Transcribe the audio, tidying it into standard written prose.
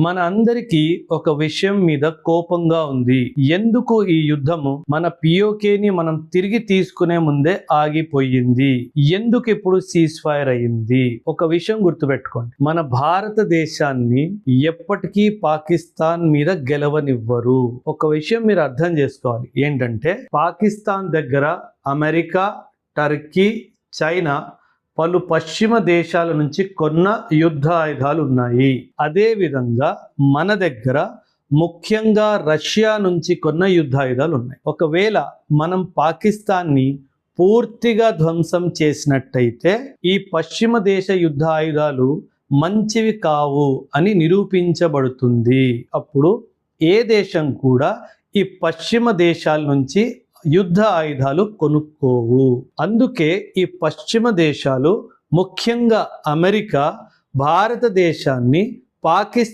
మన అందరికీ ఒక విషయం మీద కోపంగా ఉంది. ఎందుకు ఈ యుద్ధము మన పిఓకేని మనం తిరిగి తీసుకునే ముందే ఆగిపోయింది? ఎందుకు ఇప్పుడు సీజ్ ఫైర్ అయింది? ఒక విషయం గుర్తుపెట్టుకోండి, మన భారతదేశాన్ని ఎప్పటికీ పాకిస్తాన్ మీద గెలవనివ్వరు. ఒక విషయం మీరు అర్థం చేసుకోవాలి, ఏంటంటే పాకిస్తాన్ దగ్గర అమెరికా, టర్కీ, చైనా పలు పశ్చిమ దేశాల నుంచి కొన్న యుద్ధ ఆయుధాలు ఉన్నాయి. అదే విధంగా మన దగ్గర ముఖ్యంగా రష్యా నుంచి కొన్న యుద్ధాయుధాలు ఉన్నాయి. ఒకవేళ మనం పాకిస్తాన్ని పూర్తిగా ధ్వంసం చేసినట్టయితే ఈ పశ్చిమ దేశ యుద్ధ ఆయుధాలు మంచివి కావు అని నిరూపించబడుతుంది. అప్పుడు ఏ దేశం కూడా ఈ పశ్చిమ దేశాల నుంచి యుద్ధ ఆయుధాలు కొనుక్కోవు. అందుకే ఈ పశ్చిమ దేశాలు, ముఖ్యంగా అమెరికా, భారతదేశాన్ని పాకిస్తాన్